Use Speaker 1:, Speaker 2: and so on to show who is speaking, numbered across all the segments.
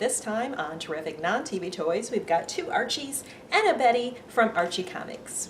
Speaker 1: this time on Terrific Non-TV Toys, we've got two Archies and a Betty from Archie Comics.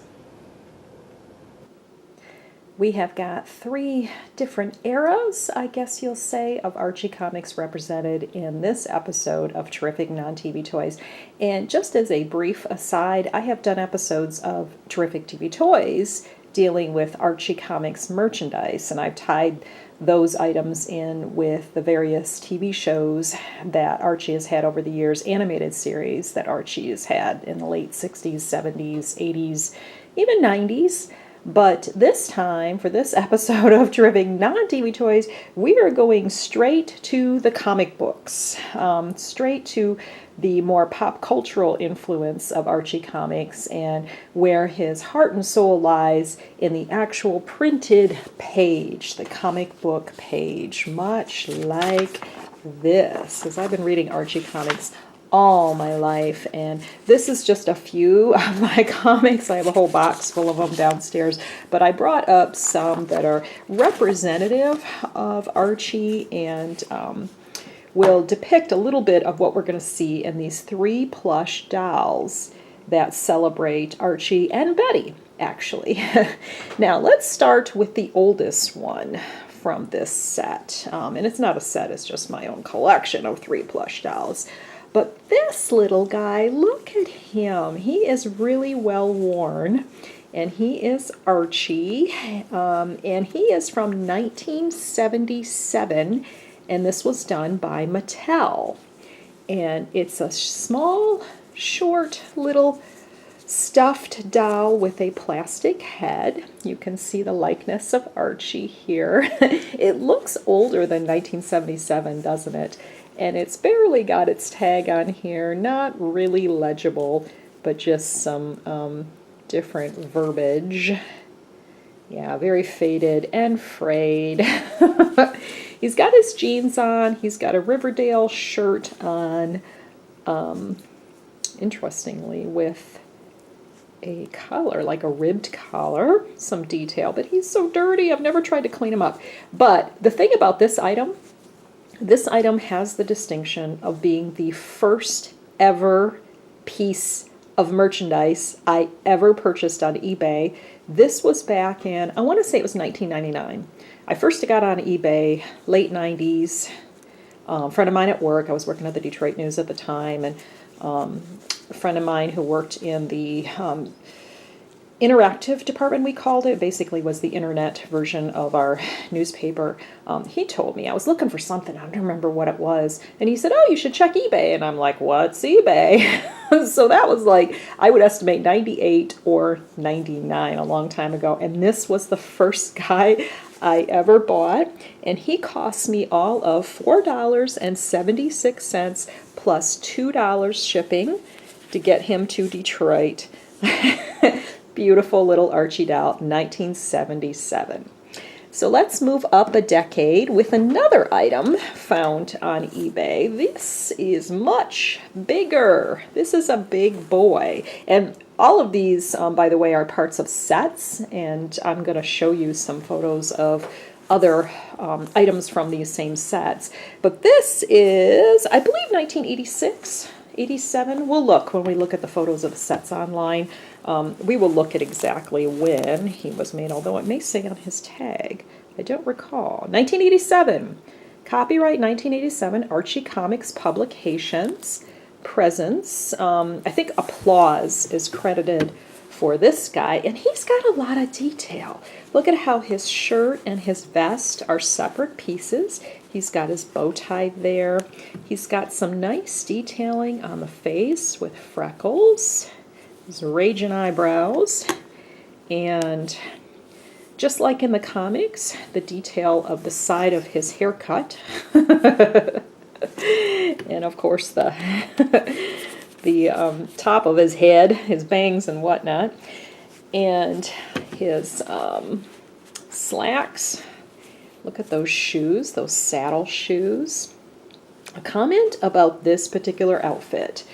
Speaker 1: We have got three different eras, I guess you'll say, of Archie Comics represented in this episode of Terrific Non-TV Toys. And just as a brief aside, I have done episodes of Terrific TV Toys dealing with Archie Comics merchandise, and I've tied those items in with the various TV shows that Archie has had over the years, animated series that Archie has had in the late 60s, 70s, 80s, even 90s. But this time, for this episode of Terrific Non-TV Toys, we are going straight to the comic books, straight to the more pop cultural influence of Archie Comics and where his heart and soul lies in the actual printed page, the comic book page, much like this, as I've been reading Archie Comics all my life, and this is just a few of my comics. I have a whole box full of them downstairs, but I brought up some that are representative of Archie and will depict a little bit of what we're going to see in these three plush dolls that celebrate Archie and Betty, actually. Now, let's start with the oldest one from this set, and it's not a set, it's just my own collection of three plush dolls. But this little guy, look at him. He is really well worn, and he is Archie, and he is from 1977, and this was done by Mattel. And it's a small, short, little stuffed doll with a plastic head. You can see the likeness of Archie here. It looks older than 1977, doesn't it? And it's barely got its tag on here, not really legible, but just some different verbiage. Yeah, very faded and frayed. He's got his jeans on, he's got a Riverdale shirt on, interestingly, with a collar, like a ribbed collar, some detail, but he's so dirty, I've never tried to clean him up. But the thing about this item has the distinction of being the first ever piece of merchandise I ever purchased on eBay. This was back in, I want to say it was 1999. I first got on eBay late 90s. A friend of mine at work, I was working at the Detroit News at the time, and a friend of mine who worked in the interactive department, we called it, basically was the internet version of our newspaper. He told me, I was looking for something, I don't remember what it was, and he said, oh, you should check eBay, and I'm like, what's eBay? So that was like, I would estimate 98 or 99, a long time ago, and this was the first guy I ever bought, and he cost me all of $4.76 plus $2 shipping to get him to Detroit. Beautiful little Archie doll, 1977. So let's move up a decade with another item found on eBay. This is much bigger. This is a big boy. And all of these, by the way, are parts of sets, and I'm going to show you some photos of other items from these same sets. But this is, I believe, 1986. 87. We'll look when we look at the photos of the sets online. We will look at exactly when he was made, although it may say on his tag. I don't recall. 1987. Copyright 1987, Archie Comics Publications. Presents. I think Applause is credited for this guy, and he's got a lot of detail. Look at how his shirt and his vest are separate pieces. He's got his bow tie there. He's got some nice detailing on the face with freckles, his raging eyebrows, and just like in the comics, the detail of the side of his haircut. And of course the top of his head, his bangs and whatnot, and his slacks. Look at those shoes, those saddle shoes. A comment about this particular outfit.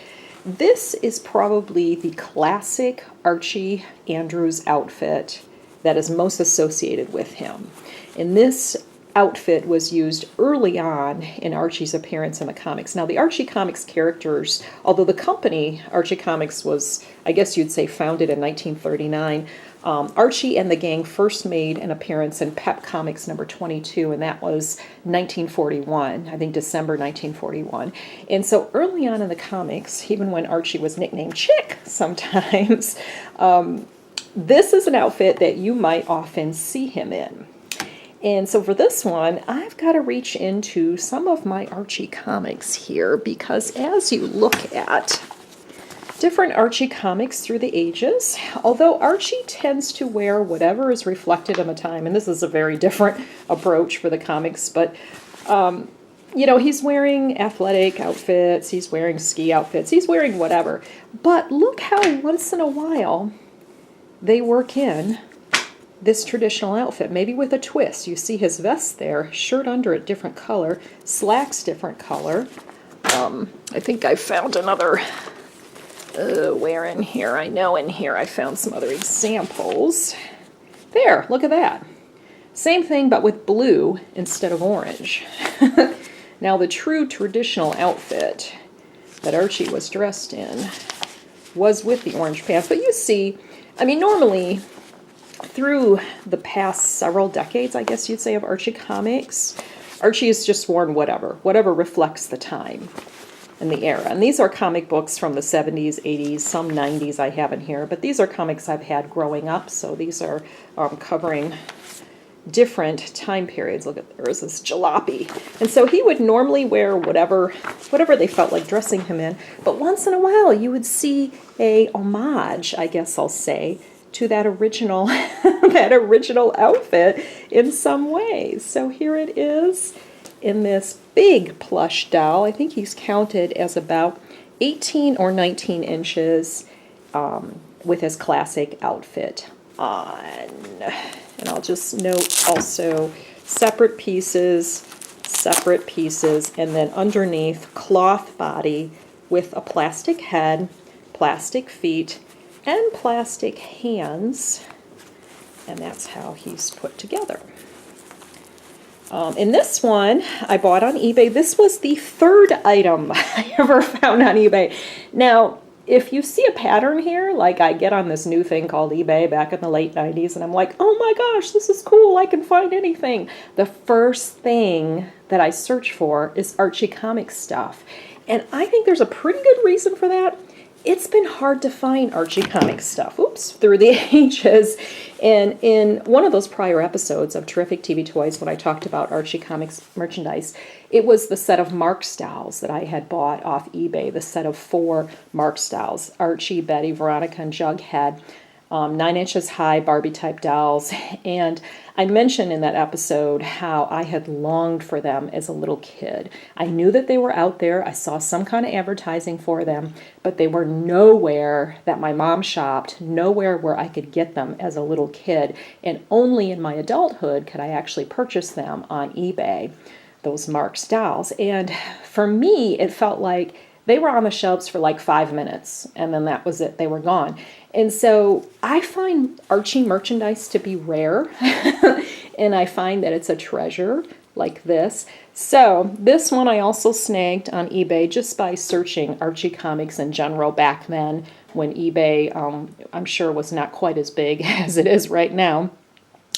Speaker 1: This is probably the classic Archie Andrews outfit that is most associated with him. In this outfit was used early on in Archie's appearance in the comics. Now, the Archie Comics characters, although the company, Archie Comics, was, I guess you'd say, founded in 1939, Archie and the gang first made an appearance in Pep Comics number 22, and that was 1941, I think December 1941. And so early on in the comics, even when Archie was nicknamed Chick sometimes, this is an outfit that you might often see him in. And so for this one, I've got to reach into some of my Archie comics here, because as you look at different Archie comics through the ages, although Archie tends to wear whatever is reflected in the time, and this is a very different approach for the comics, but you know, he's wearing athletic outfits, he's wearing ski outfits, he's wearing whatever. But look how once in a while they work in this traditional outfit, maybe with a twist. You see his vest there, shirt under it, different color, slacks different color. I think I found another, where in here? I know in here I found some other examples. There, look at that. Same thing, but with blue instead of orange. Now, the true traditional outfit that Archie was dressed in was with the orange pants. But you see, I mean, normally, through the past several decades, I guess you'd say, of Archie Comics, Archie has just worn whatever reflects the time and the era. And these are comic books from the 70s, 80s, some 90s I have in here, but these are comics I've had growing up, so these are covering different time periods. Look at, there's this jalopy. And so he would normally wear whatever they felt like dressing him in, but once in a while you would see a homage, I guess I'll say, to that original that original outfit in some ways. So here it is in this big plush doll. I think he's counted as about 18 or 19 inches with his classic outfit on. And I'll just note also separate pieces, and then underneath cloth body with a plastic head, plastic feet, and plastic hands, and that's how he's put together. In this one, I bought on eBay. This was the third item I ever found on eBay. Now, if you see a pattern here, like I get on this new thing called eBay back in the late 90s, and I'm like, oh my gosh, this is cool, I can find anything. The first thing that I search for is Archie Comics stuff. And I think there's a pretty good reason for that. It's been hard to find Archie Comics stuff, through the ages. And in one of those prior episodes of Terrific TV Toys, when I talked about Archie Comics merchandise, it was the set of Marx dolls that I had bought off eBay, the set of 4 Marx dolls, Archie, Betty, Veronica, and Jughead, 9 inches high Barbie type dolls. And I mentioned in that episode how I had longed for them as a little kid. I knew that they were out there. I saw some kind of advertising for them, but they were nowhere that my mom shopped, nowhere where I could get them as a little kid. And only in my adulthood could I actually purchase them on eBay, those Marx dolls. And for me, it felt like they were on the shelves for like 5 minutes, and then that was it. They were gone. And so I find Archie merchandise to be rare, and I find that it's a treasure like this. So this one I also snagged on eBay just by searching Archie Comics in general back then, when eBay, I'm sure, was not quite as big as it is right now.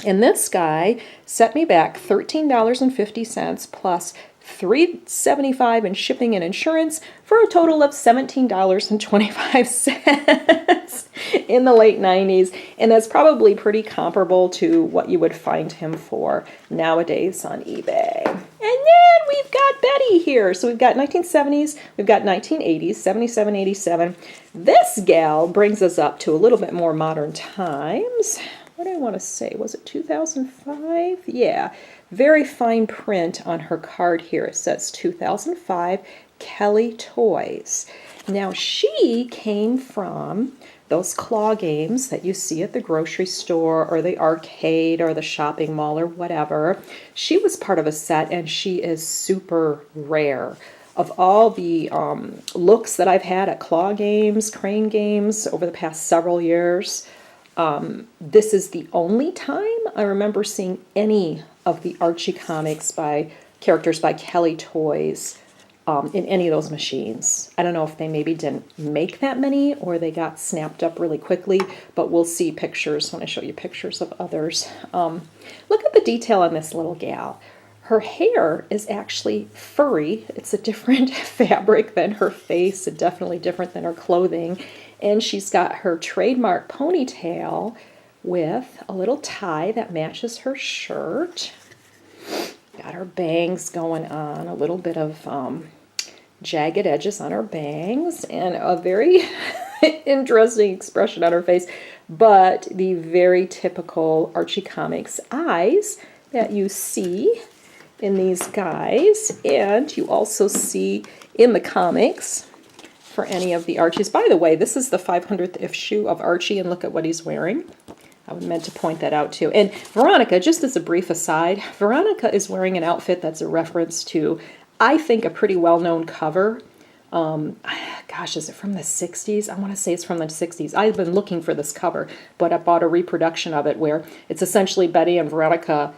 Speaker 1: And this guy set me back $13.50 plus $3.75 in shipping and insurance for a total of $17.25 in the late 90s. And that's probably pretty comparable to what you would find him for nowadays on eBay. And then we've got Betty here. So we've got 1970s, we've got 1980s, 77, 87. This gal brings us up to a little bit more modern times. What do I want to say? Was it 2005? Yeah. Very fine print on her card here. It says 2005 Kelly Toys. Now, she came from those claw games that you see at the grocery store or the arcade or the shopping mall or whatever. She was part of a set, and she is super rare. Of all the looks that I've had at claw games, crane games over the past several years, this is the only time I remember seeing any of the Archie Comics by characters by Kelly Toys in any of those machines. I don't know if they maybe didn't make that many or they got snapped up really quickly, but we'll see pictures when I show you pictures of others. Look at the detail on this little gal. Her hair is actually furry. It's a different fabric than her face, and definitely different than her clothing. And she's got her trademark ponytail with a little tie that matches her shirt. Got her bangs going on, a little bit of jagged edges on her bangs, and a very interesting expression on her face, but the very typical Archie Comics eyes that you see in these guys, and you also see in the comics for any of the Archies. By the way, this is the 500th issue of Archie, and look at what he's wearing. I meant to point that out too. And Veronica, just as a brief aside, Veronica is wearing an outfit that's a reference to, I think, a pretty well-known cover. Gosh, is it from the 60s? I want to say it's from the 60s. I've been looking for this cover, but I bought a reproduction of it where it's essentially Betty and Veronica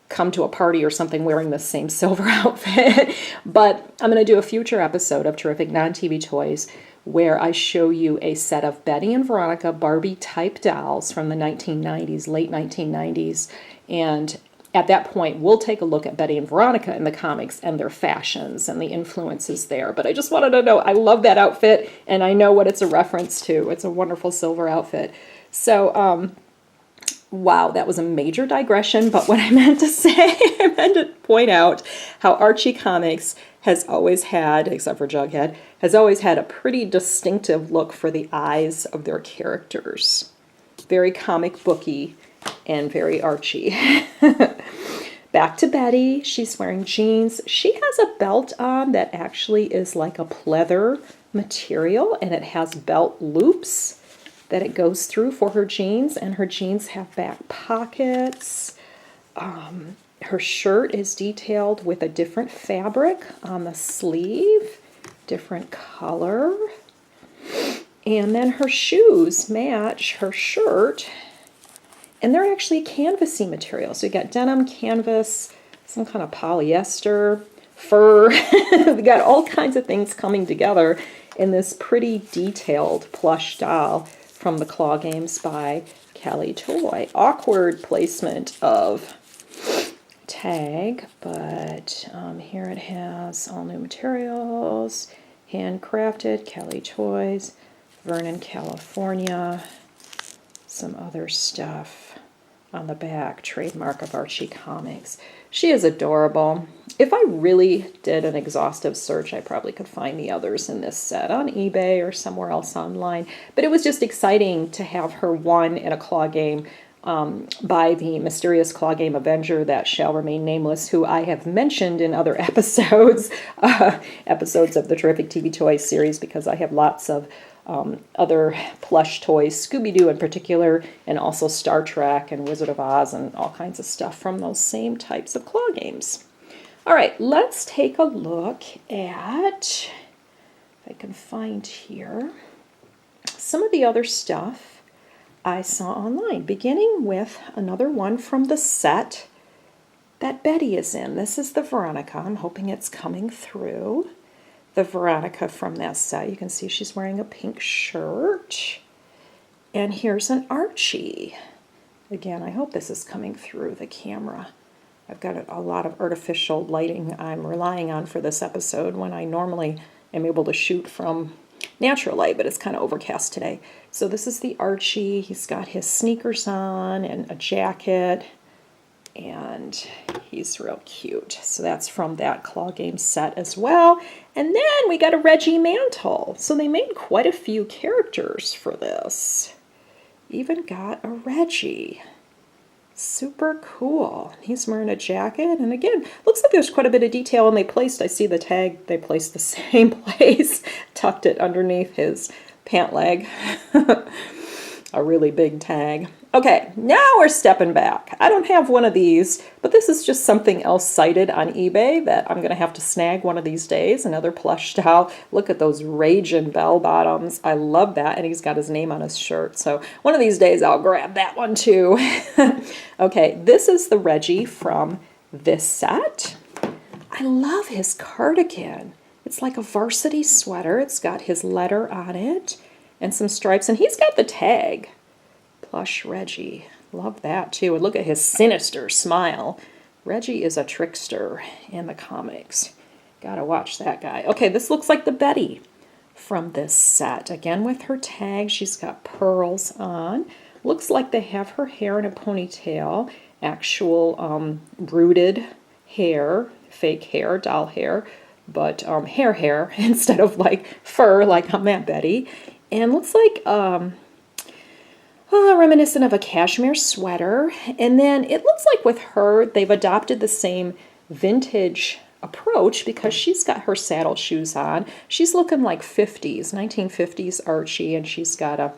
Speaker 1: come to a party or something wearing the same silver outfit. But I'm going to do a future episode of Terrific Non-TV Toys where I show you a set of Betty and Veronica Barbie-type dolls from the 1990s, late 1990s. And at that point, we'll take a look at Betty and Veronica in the comics and their fashions and the influences there. But I just wanted to know, I love that outfit, and I know what it's a reference to. It's a wonderful silver outfit. So, wow, that was a major digression, but what I meant to say, I meant to point out how Archie Comics has always had, except for Jughead, has always had a pretty distinctive look for the eyes of their characters. Very comic booky and very Archie. Back to Betty. She's wearing jeans. She has a belt on that actually is like a pleather material, and it has belt loops that it goes through for her jeans, and her jeans have back pockets. Her shirt is detailed with a different fabric on the sleeve, different color. And then her shoes match her shirt, and they're actually canvasy material. So you got denim, canvas, some kind of polyester, fur. We got all kinds of things coming together in this pretty detailed plush doll from the Claw Games by Kelly Toy. Awkward placement of tag, but here it has all new materials, handcrafted, Kelly Toys, Vernon, California, some other stuff on the back, trademark of Archie Comics. She is adorable. If I really did an exhaustive search, I probably could find the others in this set on eBay or somewhere else online. But it was just exciting to have her one in a Claw Game by the mysterious Claw Game Avenger that shall remain nameless, who I have mentioned in other episodes, episodes of the Terrific TV Toys series, because I have lots of other plush toys, Scooby-Doo in particular, and also Star Trek and Wizard of Oz and all kinds of stuff from those same types of Claw Games. All right, let's take a look at, if I can find here, some of the other stuff I saw online, beginning with another one from the set that Betty is in. This is the Veronica. I'm hoping it's coming through. The Veronica from that set. You can see she's wearing a pink shirt. And here's an Archie. Again, I hope this is coming through the camera. I've got a lot of artificial lighting I'm relying on for this episode when I normally am able to shoot from natural light, but it's kind of overcast today. So this is the Archie. He's got his sneakers on and a jacket, and he's real cute. So that's from that Claw Game set as well. And then we got a Reggie Mantle. So they made quite a few characters for this. Even got a Reggie. Super cool. He's wearing a jacket, and again, looks like there's quite a bit of detail, and I see the tag, they placed the same place, tucked it underneath his pant leg. A really big tag. Okay, now we're stepping back. I don't have one of these, but this is just something else cited on eBay that I'm going to have to snag one of these days. Another plush doll. Look at those raging bell bottoms. I love that, and he's got his name on his shirt. So one of these days I'll grab that one too. Okay, this is the Reggie from this set. I love his cardigan. It's like a varsity sweater. It's got his letter on it and some stripes, and he's got the tag. Plush Reggie. Love that too. And look at his sinister smile. Reggie is a trickster in the comics. Gotta watch that guy. Okay, this looks like the Betty from this set. Again with her tag. She's got pearls on. Looks like they have her hair in a ponytail. Actual rooted hair. Fake hair, doll hair. But hair instead of like fur like on that Betty. And looks like reminiscent of a cashmere sweater. And then it looks like with her, they've adopted the same vintage approach because she's got her saddle shoes on. She's looking like 50s, 1950s Archie, and she's got a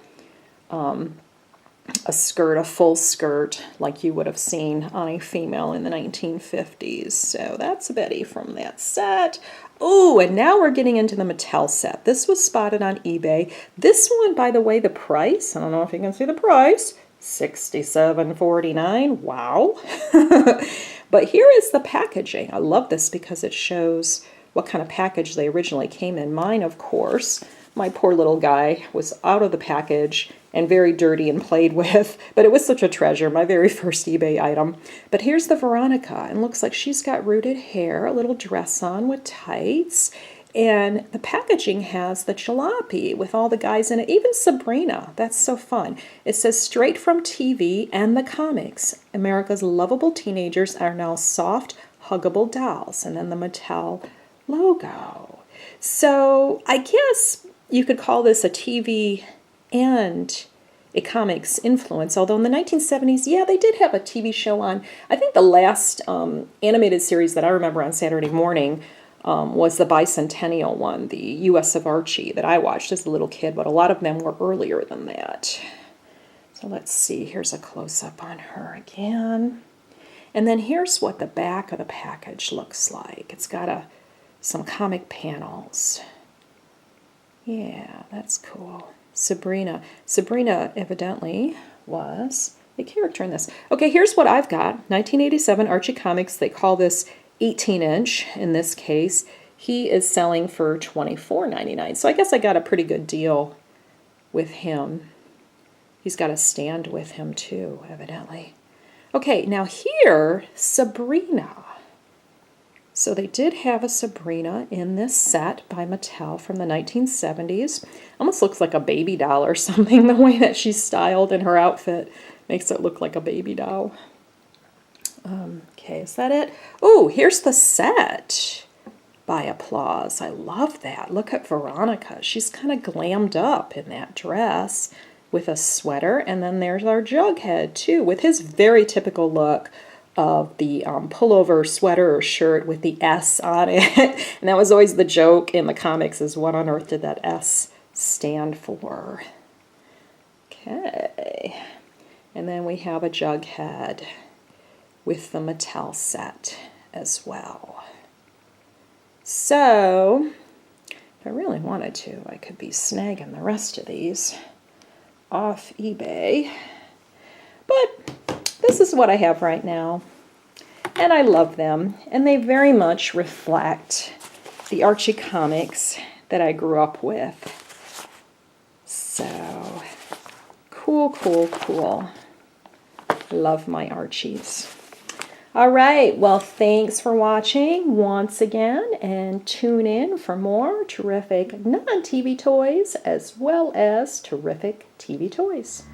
Speaker 1: skirt, a full skirt, like you would have seen on a female in the 1950s. So that's Betty from that set. Oh, and now we're getting into the Mattel set. This was spotted on eBay. This one, by the way, the price, I don't know if you can see the price, $67.49. Wow. But here is the packaging. I love this because it shows what kind of package they originally came in. Mine, of course, my poor little guy was out of the package and very dirty and played with, but it was such a treasure, my very first eBay item. But here's the Veronica, and looks like she's got rooted hair, a little dress on with tights, and the packaging has the jalopy with all the guys in it, even Sabrina. That's so fun. It says, straight from TV and the comics, America's lovable teenagers are now soft, huggable dolls, and then the Mattel logo. So I guess you could call this a TV and a comics influence, although in the 1970s, yeah, they did have a TV show on. I think the last animated series that I remember on Saturday morning was the bicentennial one, the U.S. of Archie, that I watched as a little kid, but a lot of them were earlier than that. So let's see, here's a close-up on her again. And then here's what the back of the package looks like. It's got some comic panels. Yeah, that's cool. Sabrina. Sabrina evidently was a character in this. Okay, here's what I've got. 1987 Archie Comics. They call this 18-inch in this case. He is selling for $24.99. So I guess I got a pretty good deal with him. He's got a stand with him too, evidently. Okay, now here, Sabrina. So they did have a Sabrina in this set by Mattel from the 1970s. Almost looks like a baby doll or something. The way that she's styled in her outfit makes it look like a baby doll. Okay, is that it? Oh, here's the set by Applause. I love that. Look at Veronica. She's kind of glammed up in that dress with a sweater. And then there's our Jughead, too, with his very typical look of the pullover sweater or shirt with the S on it. And that was always the joke in the comics, is what on earth did that S stand for? Okay. And then we have a Jughead with the Mattel set as well. So, if I really wanted to, I could be snagging the rest of these off eBay. But this is what I have right now, and I love them, and they very much reflect the Archie comics that I grew up with. So, cool, cool, cool. Love my Archies. All right, well, thanks for watching once again, and tune in for more terrific non-TV toys as well as terrific TV toys.